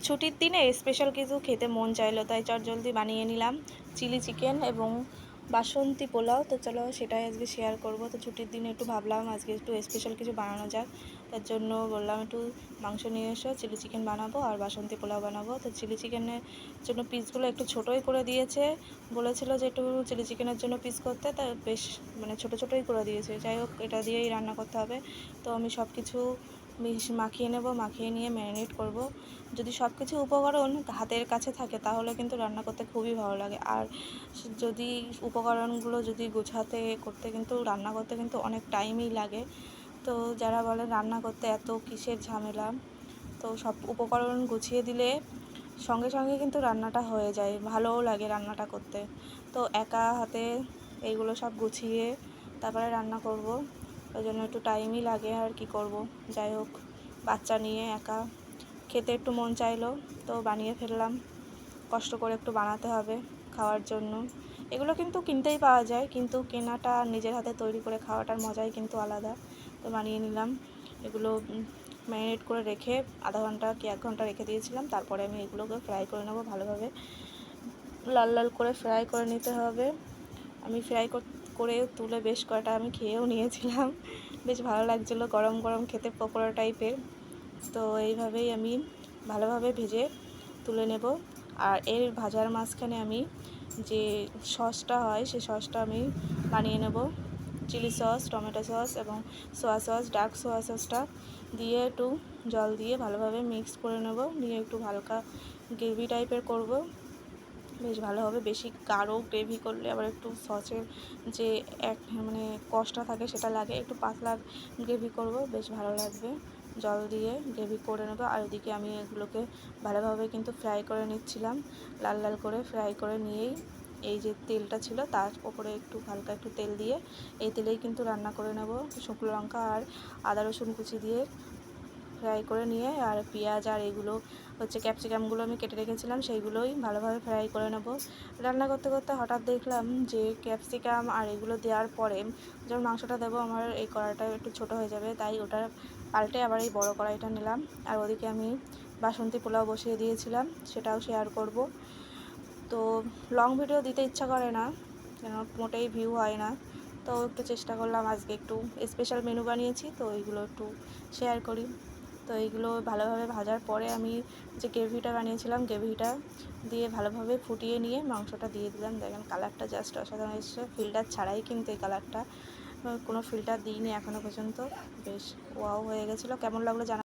ছুটির দিনে স্পেশাল কিছু খেতে মন চাইলো, তাই চটজলদি বানিয়ে নিলাম চিলি চিকেন এবং বাসন্তী পোলাও। তো চলো সেটাই আজকে শেয়ার করব। তো ছুটির দিনে একটু ভাবলাম আজকে একটু স্পেশাল কিছু বানানো যাক, তার জন্য বললাম একটু মাংস নিয়ে এসো, চিলি চিকেন বানাবো আর বাসন্তী পোলাও বানাবো। তো চিলি চিকেনের জন্য পিসগুলো একটু ছোটোই করে দিয়েছে, বলেছিল যে একটু চিলি চিকেনের জন্য পিস করতে, তা বেশ মানে ছোটো ছোটোই করে দিয়েছে। যাই হোক, এটা দিয়েই রান্না করতে হবে। তো আমি সব কিছু মাখিয়ে নেব, মাখিয়ে নিয়ে ম্যারিনেট করব। যদি সব কিছু উপকরণ হাতের কাছে থাকে তাহলে কিন্তু রান্না করতে খুবই ভালো লাগে। আর যদি উপকরণগুলো যদি গোছাতে করতে কিন্তু রান্না করতে কিন্তু অনেক টাইমই লাগে। তো যারা বলে রান্না করতে এত কিসের ঝামেলা, তো সব উপকরণ গুছিয়ে দিলে সঙ্গে সঙ্গে কিন্তু রান্নাটা হয়ে যায়, ভালোও লাগে রান্নাটা করতে। তো একা হাতে এইগুলো সব গুছিয়ে তারপরে রান্না করব, ওই জন্য একটু টাইমই লাগে। আর কি করব, যাই হোক, বাচ্চা নিয়ে একা খেতে একটু মন চাইলো, তো বানিয়ে ফেললাম। কষ্ট করে একটু বানাতে হবে খাওয়ার জন্য। এগুলো কিন্তু কিনতেই পাওয়া যায়, কিন্তু কেনাটা নিজের হাতে তৈরি করে খাওয়াটার মজাই কিন্তু আলাদা। তো বানিয়ে নিলাম। এগুলো ম্যারিনেট করে রেখে আধা ঘন্টা কি 1 ঘন্টা রেখে দিয়েছিলাম। তারপরে আমি এগুলোকে ফ্রাই করে নেবো ভালোভাবে, লাল লাল করে ফ্রাই করে নিতে হবে। আমি ফ্রাই করে তুলে বেশ কয়টা আমি খেয়েও নিয়েছিলাম, বেশ ভালো লাগছিলো গরম গরম খেতে, পকোড়া টাইপের। তো এইভাবেই আমি ভালোভাবে ভেজে তুলে নেব। আর এর ভাজার মাঝখানে আমি যে সসটা হয় সেই সসটা আমি বানিয়ে নেব। চিলি সস, টমেটো সস এবং সোয়া সস, ডার্ক সোয়া সসটা দিয়ে একটু জল দিয়ে ভালোভাবে মিক্স করে নেব। নিয়ে একটু হালকা গ্রেভি টাইপের করব, বেশ ভালো হবে। বেশি গাঢ় গ্রেভি করলে আবার একটু সসের যে মানে কষটা থাকে সেটা লাগে, একটু পাতলা গ্রেভি করব, বেশ ভালো লাগবে। জল দিয়ে গ্রেভি করে নেব। আর ওদিকে আমি এগুলোকে ভালোভাবে কিন্তু ফ্রাই করে নিচ্ছিলাম, লাল লাল করে ফ্রাই করে নিয়েই এই যে তেলটা ছিল তার উপরে একটু হালকা একটু তেল দিয়ে এই তেলেই কিন্তু রান্না করে নেব। শুকনো লঙ্কা আর আদা রসুন কুচি দিয়ে ফ্রাই করে নিয়ে, আর পেঁয়াজ আর এগুলো হচ্ছে ক্যাপসিকামগুলো আমি কেটে রেখেছিলাম, সেইগুলোই ভালোভাবে ফ্রাই করে নেব। রান্না করতে করতে হঠাৎ দেখলাম যে ক্যাপসিকাম আর এগুলো দেওয়ার পরে যখন মাংসটা দেবো আমার এই কড়াইটা একটু ছোটো হয়ে যাবে, তাই ওটা পাল্টে আবার এই বড় কড়াইটা নিলাম। আর ওদিকে আমি বাসন্তী পোলাও বসিয়ে দিয়েছিলাম, সেটাও শেয়ার করব। তো লং ভিডিও দিতে ইচ্ছা করে না, কেন মোটেই ভিউ হয় না। তো একটু চেষ্টা করলাম আজকে একটু স্পেশাল মেনু বানিয়েছি, তো এইগুলো একটু শেয়ার করি। তো এইগুলো ভালোভাবে ভাজার পরে আমি যে গ্রেভিটা বানিয়েছিলাম গ্রেভিটা দিয়ে ভালোভাবে ফুটিয়ে নিয়ে মাংসটা দিয়ে দিলাম। দেখেন কালারটা জাস্ট অসাধারণ এসেছে, ফিল্টার ছাড়াই কিন্তু এই কালারটা, কোনো ফিল্টার দিইনি এখনও পর্যন্ত। বেশ ওয়াও হয়ে গেছিলো। কেমন লাগলো জানা।